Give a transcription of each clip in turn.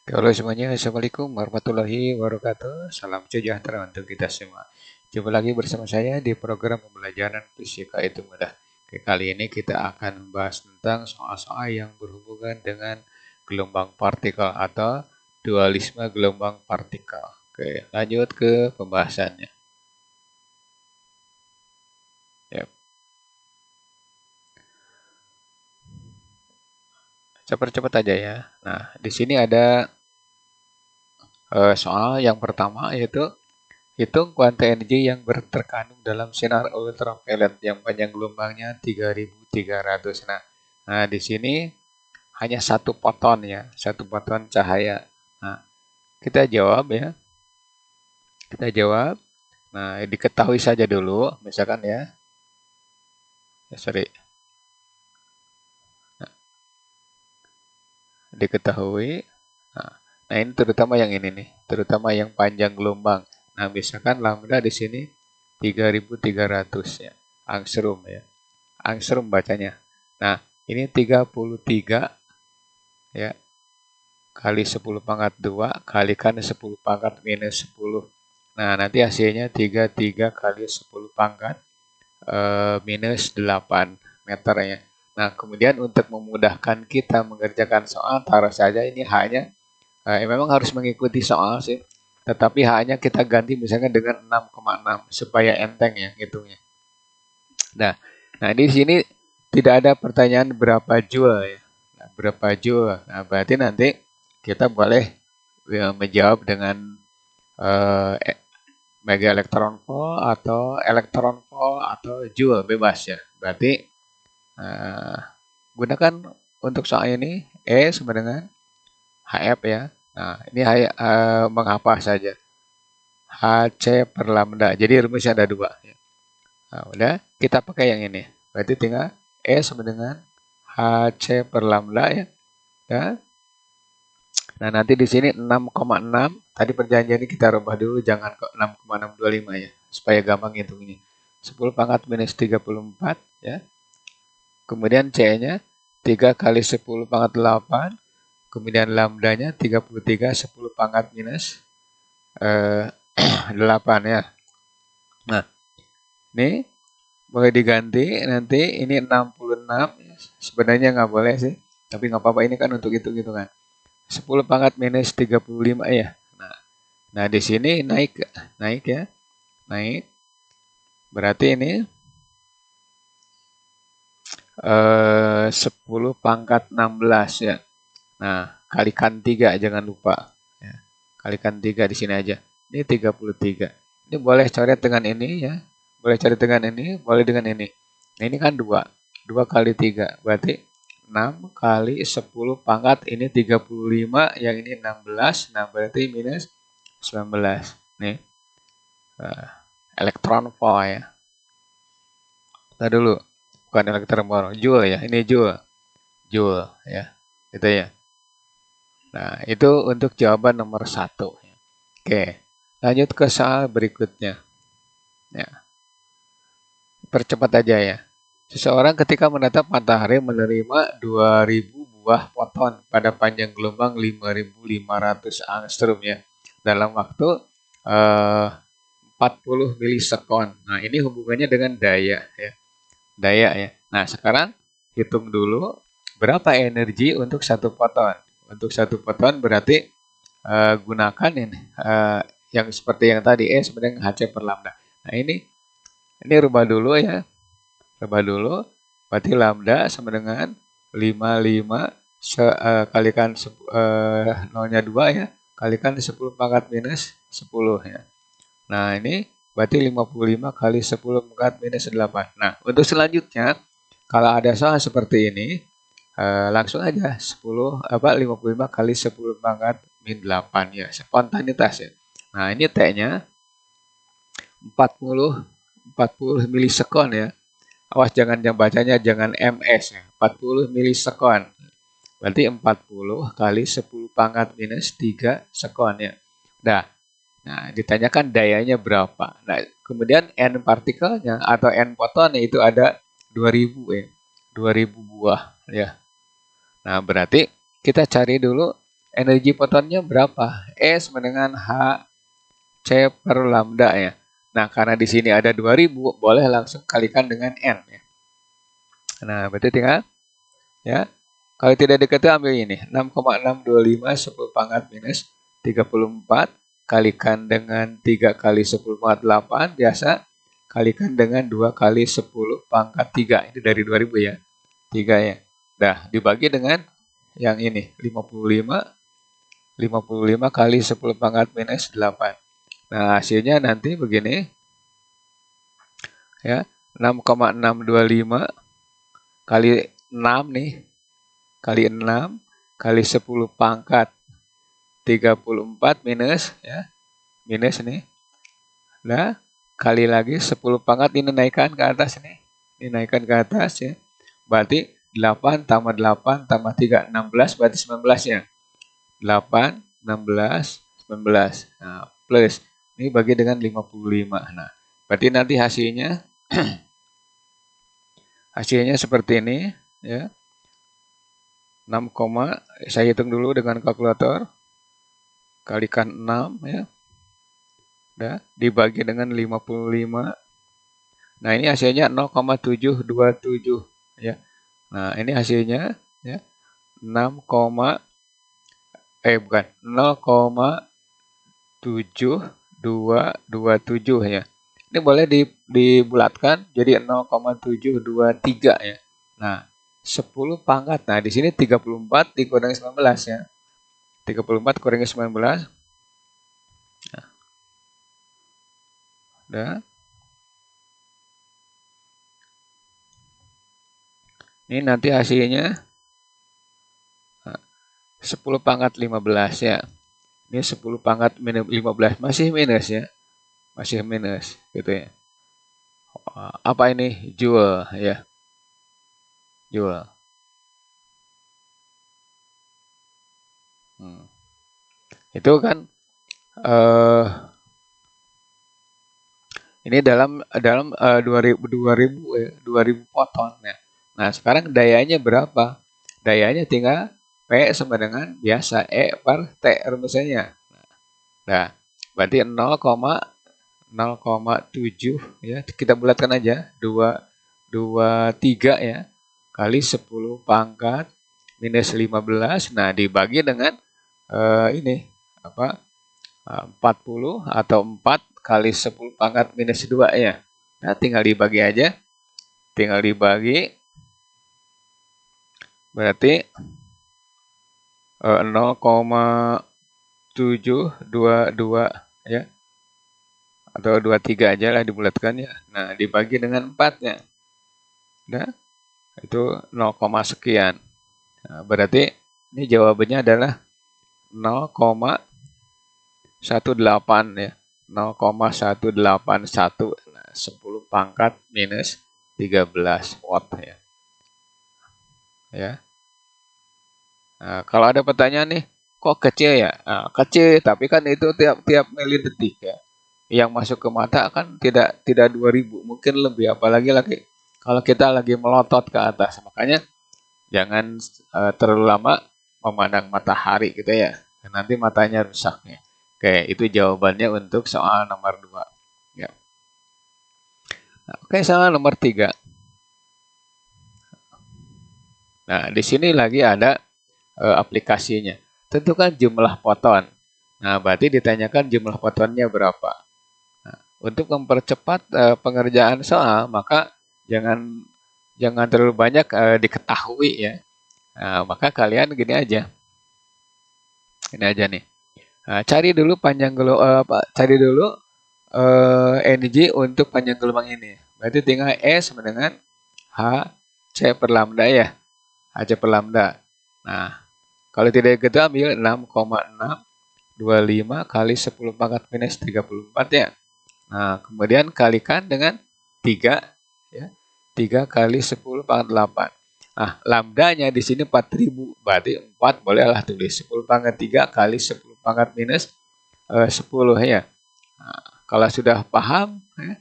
Halo semuanya, Assalamualaikum warahmatullahi wabarakatuh. Salam sejahtera untuk kita semua. Jumpa lagi bersama saya di program pembelajaran fisika itu mudah. Oke, kali ini kita akan membahas tentang soal-soal yang berhubungan dengan gelombang partikel atau dualisme gelombang partikel. Oke, lanjut ke pembahasannya. Ya, cepat-cepat aja ya. Nah, di sini ada soal yang pertama yaitu hitung kuantum energi yang terkandung dalam sinar ultraviolet yang panjang gelombangnya 3300. Nah, di sini hanya satu foton ya, satu foton cahaya. Nah, kita jawab ya, kita jawab. Nah, diketahui saja dulu, misalkan ya sorry, nah, diketahui. Nah, nah, ini terutama yang ini nih, terutama yang panjang gelombang. Nah, misalkan lambda di sini 3300 ya, angstrom ya. Angstrom bacanya. Nah, ini 33 ya kali 10 pangkat 2 kalikan 10 pangkat minus 10. Nah, nanti hasilnya 33 kali 10 pangkat minus 8 meter ya. Nah, kemudian untuk memudahkan kita mengerjakan soal, taruh saja ini hanya memang harus mengikuti soal sih. Tetapi hanya kita ganti misalnya dengan 6,6 supaya enteng ya hitungnya. Nah, nah di sini tidak ada pertanyaan berapa joule ya. Nah, berapa joule. Nah, berarti nanti kita boleh menjawab dengan eh, mega elektron volt atau elektron volt atau joule bebas ya. Berarti eh, gunakan untuk soal ini E sama dengan HF ya. Nah, ini mengapa saja? HC per lambda. Jadi rumusnya ada dua. Ya. Nah, udah kita pakai yang ini. Berarti tinggal E sama dengan HC per lambda ya. Ya. Nah, nanti di sini 6,6. Tadi perjanjian ini kita rubah dulu jangan ke 6,625 ya. Supaya gampang hitungnya. 10 pangkat minus 34 ya. Kemudian C-nya 3 kali 10 pangkat 8. Kemudian lambdanya 33 10 pangkat minus 8 ya. Nah, ini boleh diganti nanti ini 66 sebenarnya nggak boleh sih tapi nggak apa-apa ini kan untuk hitung-hitungan 10 pangkat minus 35 ya. Nah di sini naik naik ya naik berarti ini 10 pangkat 16 ya. Nah kalikan 3 jangan lupa ya. Kalikan 3 di sini aja ini 33. Ini boleh coret dengan ini ya, boleh coret dengan ini, boleh dengan ini. Nah, ini kan 2. 2 kali 3 berarti 6 kali 10 pangkat ini 35, yang ini 16. Nah, berarti minus 19. Nih, elektron volt ya. Kita dulu, bukan elektron volt, joule ya. Ini joule, joule ya. Itu ya. Nah, itu untuk jawaban nomor 1. Oke, lanjut ke soal berikutnya. Ya, percepat aja ya. Seseorang ketika menatap matahari menerima 2000 buah foton pada panjang gelombang 5500 angstrom ya dalam waktu 40 milisekon. Nah, ini hubungannya dengan daya ya. Daya ya. Nah, sekarang hitung dulu berapa energi untuk satu foton. Untuk satu foton berarti gunakan ini yang seperti yang tadi sebenarnya HC per lambda. Nah, ini rubah dulu ya. Rubah dulu, berarti lambda sama dengan 55 kalikan 0-nya 2 ya, kalikan 10 pangkat minus 10 ya. Nah, ini berarti 55 kali 10 pangkat minus 8. Nah, untuk selanjutnya, kalau ada soal seperti ini, langsung aja 55 kali 10 pangkat min 8 ya, spontanitas ya. Nah, ini T-nya 40 milisekon ya. Awas jangan yang bacanya jangan ms ya. 40 milisekon. Berarti 40 kali 10 pangkat minus 3 sekon ya. Nah, ditanyakan dayanya berapa. Nah, kemudian n partikelnya atau n fotonnya itu ada 2000 ya. 2000 buah ya. Nah, berarti kita cari dulu energi fotonnya berapa? E sama dengan H C per lambda ya. Nah, karena di sini ada 2000, boleh langsung kalikan dengan N ya. Nah, berarti tinggal ya. Kalau tidak diketahui ambil ini. 6,625 10 pangkat minus 34 kalikan dengan 3 kali 10 pangkat 8 biasa kalikan dengan 2 kali 10 pangkat 3. Ini dari 2000 ya. 3 ya. Dah, dibagi dengan yang ini 55 kali 10 pangkat minus 8. Nah, hasilnya nanti begini. Ya, 6,625 kali 6 nih. Kali 6 kali 10 pangkat 34 minus ya. Minus nih. Nah, kali lagi 10 pangkat ini naikkan ke atas nih. Ini naikkan ke atas ya. Berarti 8 tambah 8 tambah 3 16 berarti 19 ya. 8 16 19. Nah, plus ini bagi dengan 55. Nah, berarti nanti hasilnya hasilnya seperti ini ya. 6, saya hitung dulu dengan kalkulator. Kalikan 6 ya. Udah, dibagi dengan 55. Nah, ini hasilnya 0,727 ya. Nah, ini hasilnya ya. 0,727 ya. Ini boleh dibulatkan jadi 0,723 ya. Nah, 10 pangkat. Nah, di sini 34 dikurangi 19 ya. 34 kurangi 19. Nah. Udah. Ini nanti hasilnya 10 pangkat 15 ya. Ini 10 pangkat minus 15 masih minus ya. Masih minus gitu ya. Apa ini? Joule ya. Joule. Itu kan ini dalam 2000 foton ya. Nah, sekarang dayanya berapa? Dayanya tinggal P sama dengan biasa E per T rumusnya. Nah, berarti 0,7 ya. Kita bulatkan aja 23 ya kali 10 pangkat minus 15. Nah, dibagi dengan ini apa? 40 atau 4 kali 10 pangkat minus 2 ya. Nah, tinggal dibagi aja. Tinggal dibagi. Berarti 0,722 ya. Atau 23 aja lah dibulatkan ya. Nah, dibagi dengan 4-nya. Nah, itu 0, sekian. Nah, berarti ini jawabannya adalah 0,18 ya. 0,181. Nah, 10 pangkat minus 13 watt ya. Ya. Nah, kalau ada pertanyaan nih, kok kecil ya? Nah, kecil, tapi kan itu tiap milidetik ya. Yang masuk ke mata kan tidak 2000, mungkin lebih, apalagi kalau kita lagi melotot ke atas. Makanya jangan terlalu lama memandang matahari gitu ya. Nanti matanya rusak ya. Oke, itu jawabannya untuk soal nomor 2. Ya. Nah, oke, soal nomor 3. Nah, di sini lagi ada aplikasinya. Tentukan jumlah foton. Nah, berarti ditanyakan jumlah fotonnya berapa. Nah, untuk mempercepat pengerjaan soal, maka jangan terlalu banyak diketahui ya. Nah, maka kalian gini aja. Ini aja nih. Nah, cari dulu cari dulu energi untuk panjang gelombang ini. Berarti tinggal E sama dengan H C per lambda ya. H C per lambda. Nah, kalau tidak gitu ambil 6,625 kali 10 pangkat minus 34 ya. Nah, kemudian kalikan dengan 3 ya. 3 kali 10 pangkat 8. Nah, lambdanya di sini 4000, berarti 4 bolehlah tulis 10 pangkat 3 kali 10 pangkat minus 10 ya. Nah, kalau sudah paham ya,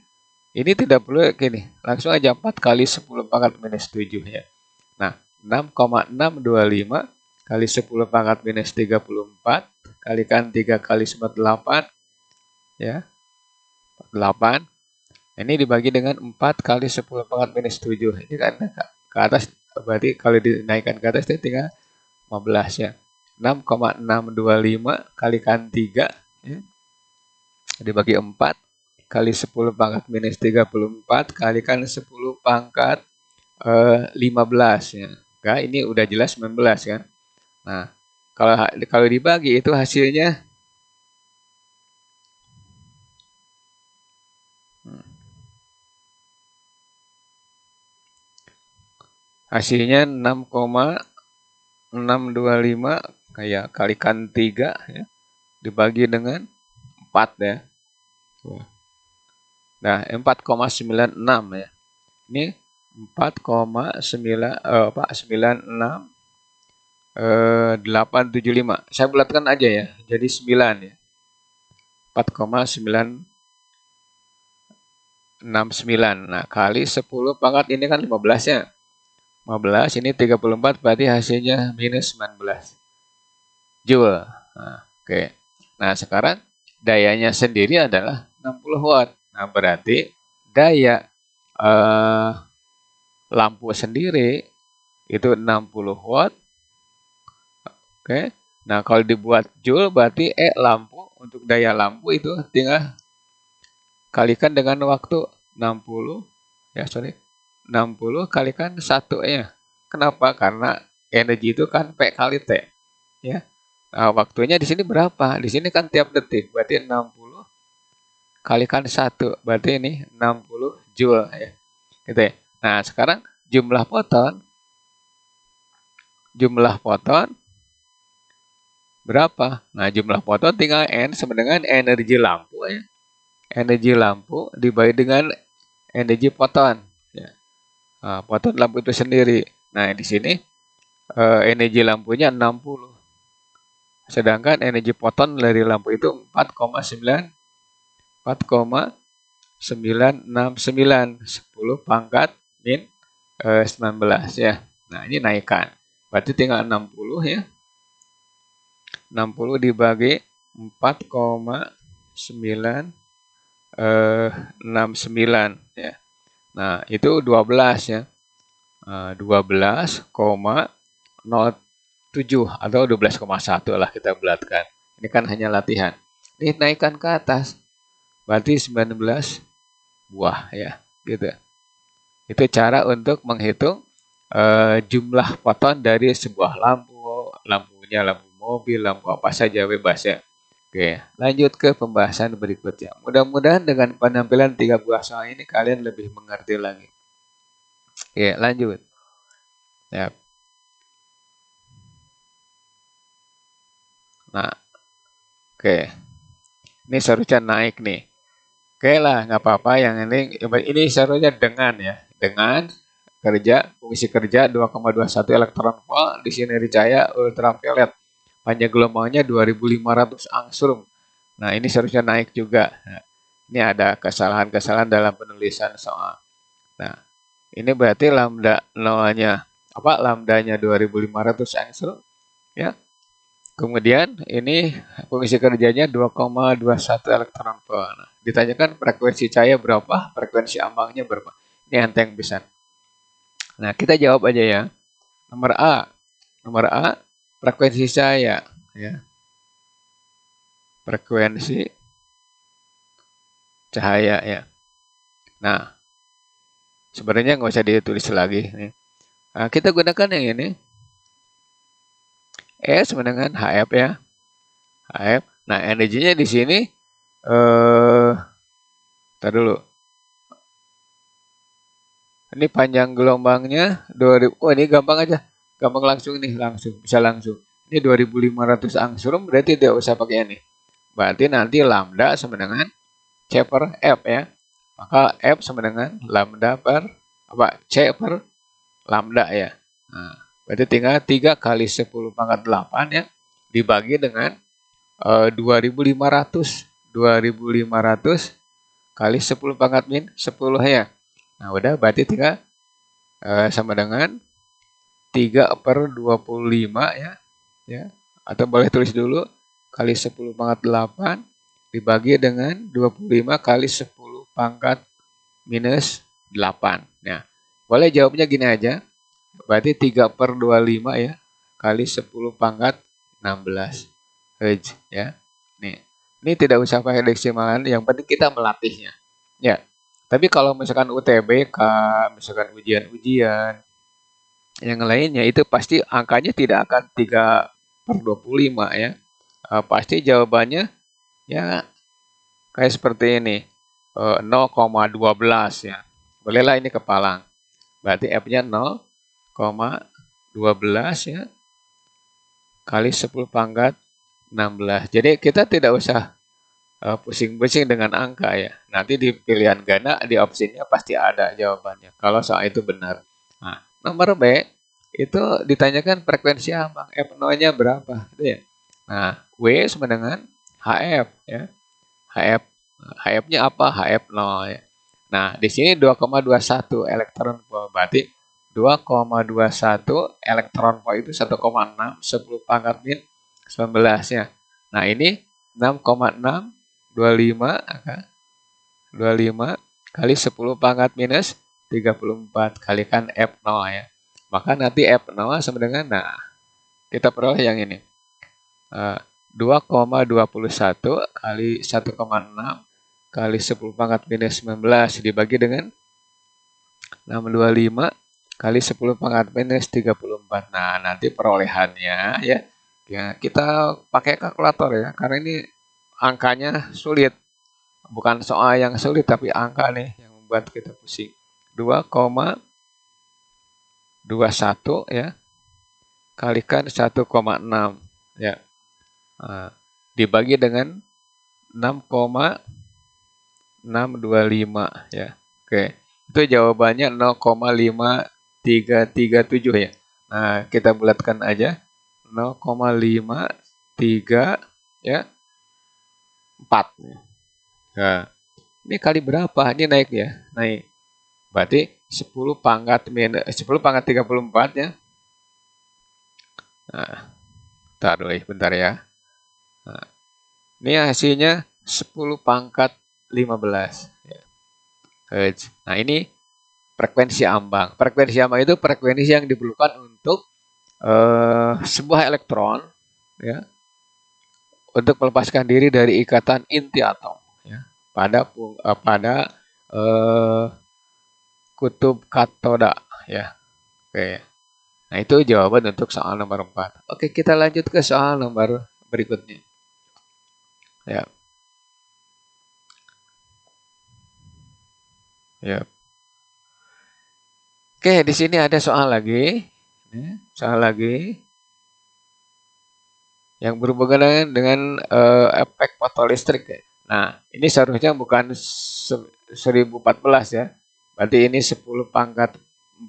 ini tidak perlu gini, langsung aja 4 kali 10 pangkat minus 7 ya. Nah, 6,625 kali 10 pangkat minus 34 kalikan 3 kali 8 ya 8. Ini dibagi dengan 4 kali 10 pangkat minus 7. Ini kan ke atas, berarti kalau dinaikkan ke atas itu tinggal 15 ya. 6,625 kalikan 3 ya, dibagi 4 kali 10 pangkat minus 34 kalikan 10 pangkat 15 ya. Nah, ini udah jelas 19 kan. Nah, kalau dibagi itu hasilnya hasilnya 6,625 kayak kalikan 3 ya, dibagi dengan 4 ya. Nah, 4,96 ya. Ini 4,96 875. Saya bulatkan aja ya. Jadi 9 ya. 4,969. Nah, kali 10 pangkat ini kan 15 ya. 15 ini 34 berarti hasilnya minus 19 Joule. Nah, oke. Nah, sekarang dayanya sendiri adalah 60 watt. Nah, berarti daya lampu sendiri itu 60 watt. Oke. Nah, kalau dibuat joule berarti lampu untuk daya lampu itu tinggal kalikan dengan waktu 60 ya, 60 kalikan 1 ya. Kenapa? Karena energi itu kan P kali T ya. Nah, waktunya di sini berapa? Di sini kan tiap detik, berarti 60 kalikan 1, berarti ini 60 joule ya. Gitu ya. Nah, sekarang jumlah foton berapa? Nah, jumlah foton tinggal N sama dengan energi lampu ya. Energi lampu dibagi dengan energi foton ya. Nah, foton lampu itu sendiri. Nah, di sini energi lampunya 60. Sedangkan energi foton dari lampu itu 4,969 10 pangkat min 19 ya. Nah, ini naikkan. Berarti tinggal 60 ya. 60 dibagi 4,969 ya. Nah, itu 12 ya. 12,07 atau 12,1 lah kita bulatkan. Ini kan hanya latihan. Ini naikkan ke atas. Berarti 19 buah ya, gitu. Itu cara untuk menghitung jumlah foton dari sebuah lampu, lampunya lampu mobil, lampu apa saja bebas ya. Oke, lanjut ke pembahasan berikutnya. Mudah-mudahan dengan penampilan 3 buah soal ini kalian lebih mengerti lagi. Oke, lanjut. Ya. Nah, oke. Ini seharusnya naik nih. Oke lah, nggak apa-apa. Yang ini seharusnya dengan ya. Dengan fungsi kerja 2,21 elektron volt di sinar cahaya ultraviolet. Panjang gelombangnya 2500 angstrom. Nah, ini seharusnya naik juga. Nah, ini ada kesalahan-kesalahan dalam penulisan soal. Nah, ini berarti lambdanya 2500 angstrom ya. Kemudian ini fungsi kerjanya 2,21 elektron volt. Nah, ditanyakan frekuensi cahaya berapa, frekuensi ambangnya berapa. Ini enteng bisa. Nah, kita jawab aja ya. Nomor A, frekuensi cahaya ya. Frekuensi cahaya ya. Nah, sebenarnya nggak usah ditulis lagi. Nah, kita gunakan yang ini. E sama dengan HF ya. HF. Nah, energinya di sini tar dulu. Ini panjang gelombangnya 2000. Oh, ini gampang aja. Gampang langsung nih, bisa langsung. Ini 2500 angstrom berarti tidak usah pakai ini. Berarti nanti lambda sama dengan C per F ya. Maka F sama dengan lambda per C per lambda ya. Nah, berarti tinggal 3 kali 10 pangkat 8 ya. Dibagi dengan 2500. 2500 kali 10 pangkat min 10 ya. Nah, udah berarti tinggal sama dengan 3 per 25 ya. ya. Atau boleh tulis dulu kali 10 pangkat 8 dibagi dengan 25 kali 10 pangkat minus 8. Nah, boleh jawabnya gini aja. Berarti 3/25 ya, kali 10 pangkat 16 Hz ya. Nih, ini tidak usah pakai desimalan, yang penting kita melatihnya. Ya, tapi kalau misalkan UTBK, misalkan ujian-ujian, yang lainnya itu pasti angkanya tidak akan 3/25 ya. Pasti jawabannya ya kayak seperti ini, 0,12 ya. Bolehlah ini kepalang. Berarti F-nya 0,12 ya, kali 10 pangkat 16. Jadi kita tidak usah pusing-pusing dengan angka ya. Nanti di pilihan ganda, di opsinya pasti ada jawabannya. Kalau soal itu benar. Nah, nomor B, itu ditanyakan frekuensi ambang. F0-nya berapa? Gitu ya. Nah, W sama dengan HF ya. HF HF-nya apa? HF0 ya. Nah, di sini 2,21 elektron volt. Berarti 2,21 elektron volt itu 1,6 10 pangkat min 19 ya. Nah, ini 6,625 kali 10 pangkat minus 34 kalikan F0 ya. Maka nanti F0 sama dengan, nah, kita peroleh yang ini. 2,21 kali 1,6 kali 10 pangkat minus 19 dibagi dengan 625 kali 10 pangkat minus 34. Nah, nanti perolehannya ya, kita pakai kalkulator ya, karena ini angkanya sulit. Bukan soal yang sulit, tapi angka nih yang membuat kita pusing. 2,21 ya, kalikan 1,6 ya. Dibagi dengan 6,625 ya. Oke, itu jawabannya 0,5337 ya. Nah, kita bulatkan aja 0,53 ya 4. Nah, ini kali berapa? Ini naik ya, naik. Berarti 10 pangkat 34 ya. Nah, bentar ya. Nah, ini hasilnya 10 pangkat 15 ya. Nah, ini frekuensi ambang. Frekuensi ambang itu frekuensi yang diperlukan untuk sebuah elektron ya, untuk melepaskan diri dari ikatan inti atom ya, pada kutub katoda ya. Oke. Nah, itu jawaban untuk soal nomor 4. Oke, kita lanjut ke soal nomor berikutnya. Ya. Ya. Oke, di sini ada soal lagi. Soal lagi yang berhubungan dengan efek fotolistrik ya. Nah, ini seharusnya bukan 1014 ya. Berarti ini 10 pangkat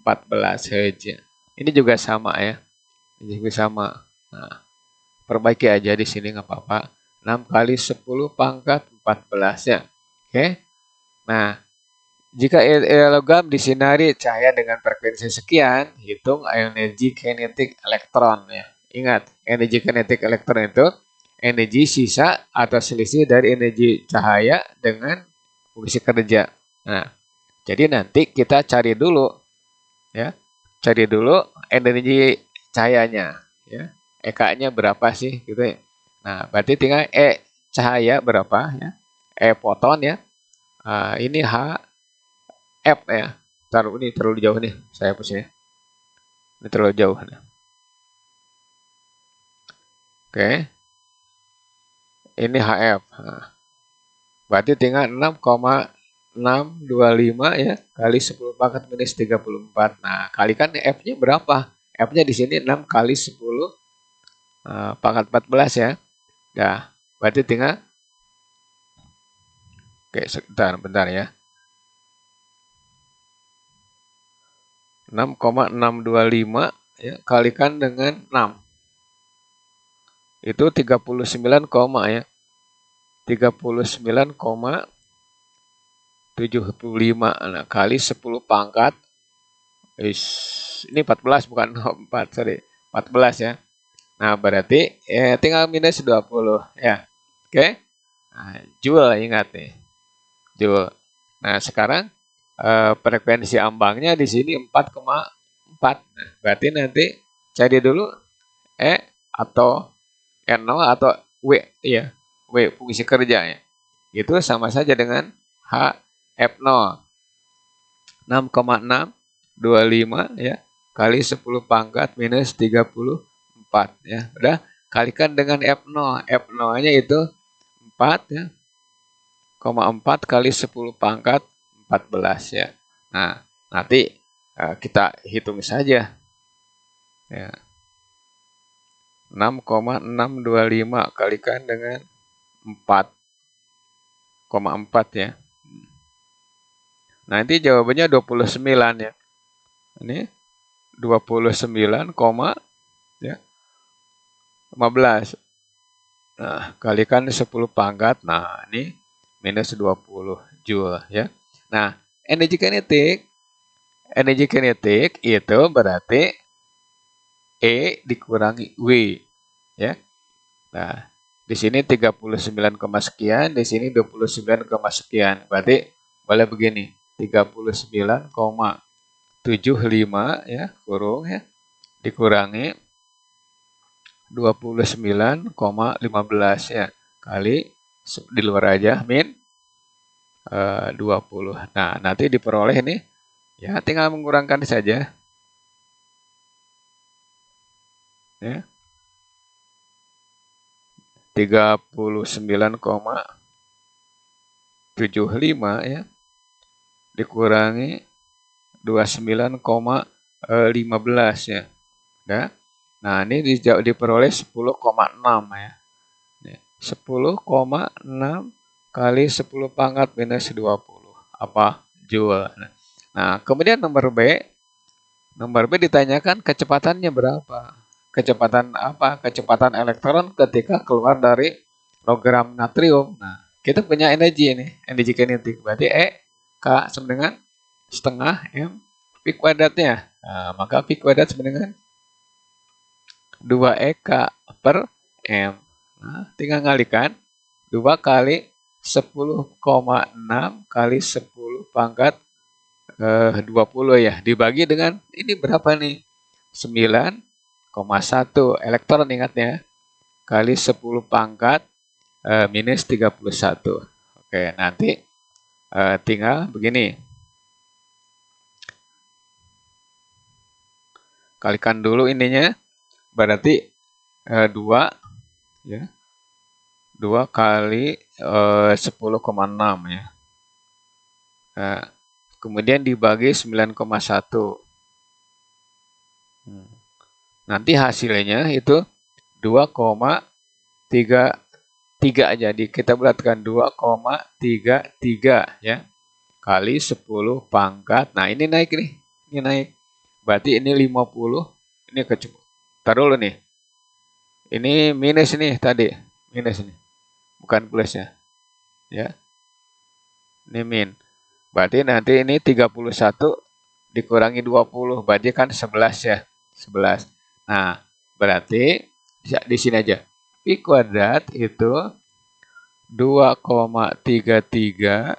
14 saja. Ini juga sama ya. Ini juga sama. Nah, perbaiki aja di sini nggak apa-apa. 6 kali 10 pangkat 14 ya. Oke. Nah, jika logam disinari cahaya dengan frekuensi sekian, hitung energi kinetik elektron ya. Ingat, energi kinetik elektron itu energi sisa atau selisih dari energi cahaya dengan fungsi kerja. Nah, jadi nanti kita cari dulu ya. Cari dulu energi cahayanya ya. EK-nya berapa sih gitu ya. Nah, berarti tinggal E cahaya berapa ya. E foton ya. Ini H F ya. Ini terlalu jauh nih. Saya hapusnya. Ini terlalu jauh. Oke. Ini HF. Nah, berarti tinggal 6,625 ya kali 10 pangkat minus 34. Nah, kalikan F-nya berapa? F-nya di sini 6 kali 10 pangkat 14 ya. Nah, berarti tinggal oke, bentar ya. 6,625 ya, kalikan dengan 6. Itu 39, ya. 39,75. Nah, kali 10 pangkat ini 14 bukan 4, sorry. 14 ya. Nah, berarti tinggal minus 20 ya. Oke. Nah, Joule ingat nih. Joule. Nah, sekarang frekuensi ambangnya di sini 4,4. Nah, berarti nanti cari dulu E atau N0 atau W ya. W fungsi kerja ya. Itu sama saja dengan H F0. 6,625 ya kali 10 pangkat minus 34 ya. Udah kalikan dengan F0. F0-nya itu 4 ya. 4 kali 10 pangkat 14 ya. Nah, nanti kita hitung saja. Ya. 6,625 kalikan dengan 4,4 ya. Nanti jawabannya 29 ya. Ini 29, ya 15. Nah, kalikan 10 pangkat. Nah, ini minus 20 Joule ya. Nah, energi kinetik itu berarti E dikurangi W ya. Nah, di sini 39, sekian, di sini 29, sekian. Berarti boleh begini. 39,75 ya, kurung ya. Dikurangi 29,15 ya. Kali di luar aja min 20. Nah, nanti diperoleh nih. Ya, tinggal mengurangkan saja. Ya. 39,75 ya. Dikurangi 29,15 ya. Ya. Nah, ini diperoleh 10,6 ya. 10,6 kali 10 pangkat minus 20. Apa? Joule. Nah, kemudian nomor B. Nomor B ditanyakan kecepatannya berapa. Kecepatan apa? Kecepatan elektron ketika keluar dari logam natrium. Nah, kita punya energi ini. Energi kinetik. Berarti E, K sama dengan setengah M V kuadratnya. Nah, maka V kuadrat sama dengan 2EK per M. Nah, tinggal ngalikan 2 kali 10,6 kali 10 pangkat 20 ya. Dibagi dengan ini berapa nih? 9,1 elektron ingatnya. Kali 10 pangkat minus 31. Oke, nanti tinggal begini. Kalikan dulu ininya. Berarti 2 ya. 2 kali 10,6 ya. Kemudian dibagi 9,1. Nanti hasilnya itu 2,33. Jadi kita bulatkan 2,33 ya. Kali 10 pangkat. Nah, ini naik nih. Ini naik. Berarti ini 50. Ini kecukup. Taruh dulu nih. Ini minus nih tadi. Minus nih. Bukan plus ya. Ya. Ini min. Berarti nanti ini 31 dikurangi 20. Berarti kan 11 ya. 11. Nah, berarti di sini aja. V kuadrat itu 2,33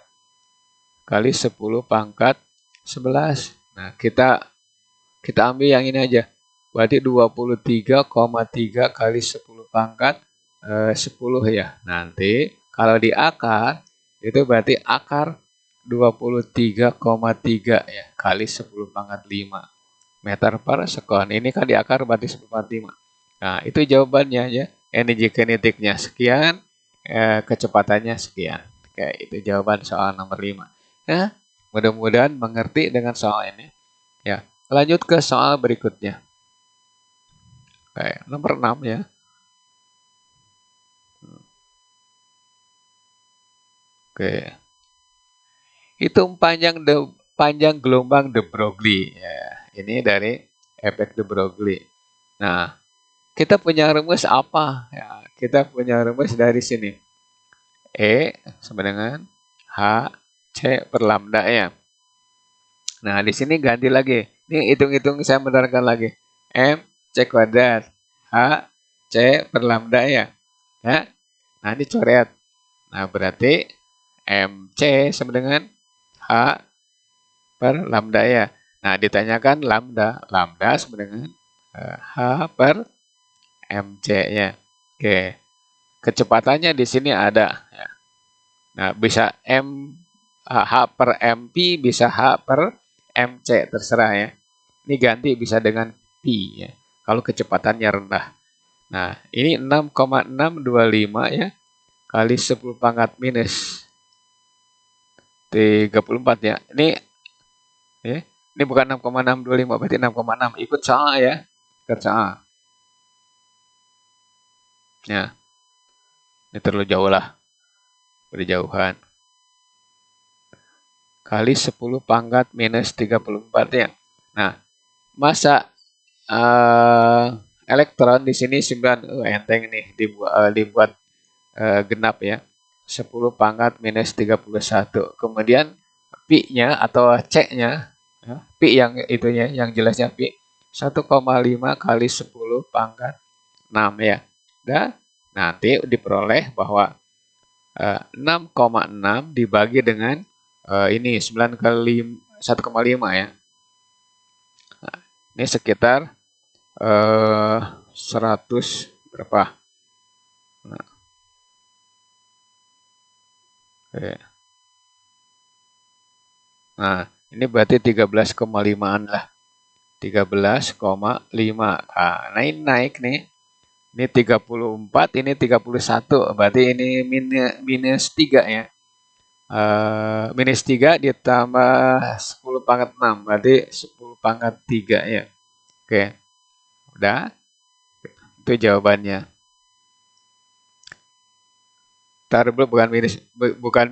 kali 10 pangkat 11. Nah, kita ambil yang ini aja. Berarti 23,3 kali 10 pangkat 10 ya. Nanti kalau di akar itu berarti akar 23,3 ya kali 10 pangkat 5 meter per sekon. Ini kan di akar berarti 10 pangkat 5. Nah, itu jawabannya ya. Energi kinetiknya sekian, kecepatannya sekian. Oke, itu jawaban soal nomor 5. Nah, mudah-mudahan mengerti dengan soal ini. Ya, lanjut ke soal berikutnya. Oke, nomor 6 ya. Oke. Hitung panjang gelombang de Broglie. Ya, ini dari efek de Broglie. Nah, kita punya rumus apa? Ya, kita punya rumus dari sini. E sama dengan H C per lambda ya. Nah, di sini ganti lagi. Ini hitung-hitung saya menerangkan lagi. M C kuadrat H MC per lambda ya. Ya. Nah, dicoret. Nah, berarti MC sama dengan H per lambda ya. Nah, ditanyakan lambda. Lambda sama dengan H per MC ya. Oke. Kecepatannya di sini ada ya. Nah, bisa H per MP, bisa H per MC, terserah ya. Ini ganti bisa dengan pi ya. Kalau kecepatannya rendah. Nah, ini 6,625 ya kali 10 pangkat minus 34 ya. Ini bukan 6,625 berarti 6,6. Ikut soal ya. Ikut soal. Ya. Ini terlalu jauh lah. Berjauhan. Kali 10 pangkat minus 34 ya. Nah, masa elektron di sini 9 enteng nih dibuat genap ya. 10 pangkat minus 31. Kemudian pi-nya atau C-nya, ya, pi yang itunya, yang jelasnya pi, 1,5 kali 10 pangkat 6 ya. Dan nanti diperoleh bahwa 6,6 dibagi dengan ini 9 kali 1,5 ya. Nah, ini sekitar 100 berapa? Nah, oke. Nah, ini berarti 13,5-an lah. 13,5. Nah, ini naik nih. Ini 34, ini 31. Berarti ini minus 3 ya. Minus 3 ditambah 10 pangkat 6. Berarti 10 pangkat 3 ya. Oke. Udah. Itu jawabannya. Taruh bukan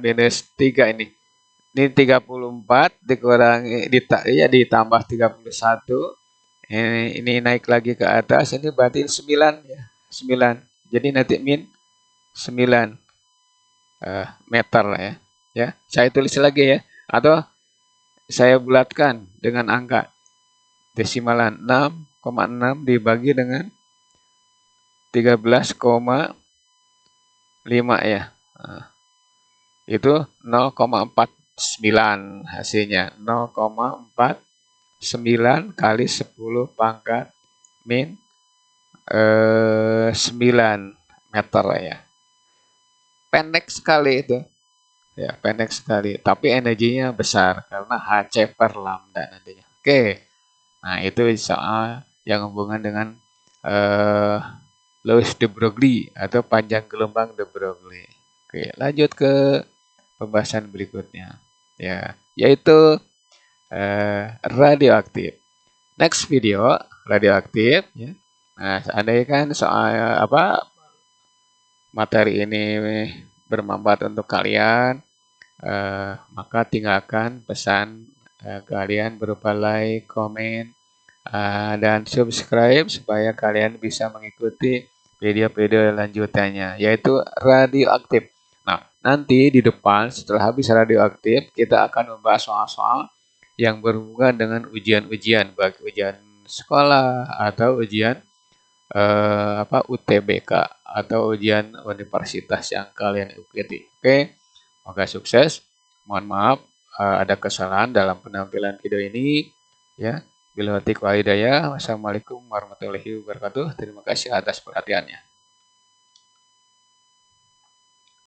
minus 3 ini. Ini 34 dikurangi ditambah 31. Ini naik lagi ke atas, ini berarti 9 ya. 9. Jadi nanti min 9 meter ya. Ya, saya tulis lagi ya. Atau saya bulatkan dengan angka desimalan 6,6 dibagi dengan 13,5 ya. Nah, itu 0,49 hasilnya. 0,49 kali 10 pangkat min 9 meter ya. Pendek sekali itu. Ya, pendek sekali. Tapi energinya besar karena Hc per lambda nantinya. Oke. Nah, itu soal yang hubungan dengan Louis de Broglie atau panjang gelombang de Broglie. Oke, lanjut ke pembahasan berikutnya. Ya, yaitu radioaktif. Next video radioaktif ya. Nah, seandainya kan soal materi ini bermanfaat untuk kalian, maka tinggalkan pesan kalian berupa like, komen, dan subscribe supaya kalian bisa mengikuti video-video lanjutannya, yaitu radioaktif. Nah, nanti di depan setelah habis radioaktif, kita akan membahas soal-soal yang berhubungan dengan ujian-ujian, baik ujian sekolah atau ujian UTBK atau ujian universitas yang kalian ikuti. Oke, semoga sukses. Mohon maaf ada kesalahan dalam penampilan video ini. Ya, billahi taufiq wal hidayah. Wassalamualaikum warahmatullahi wabarakatuh. Terima kasih atas perhatiannya.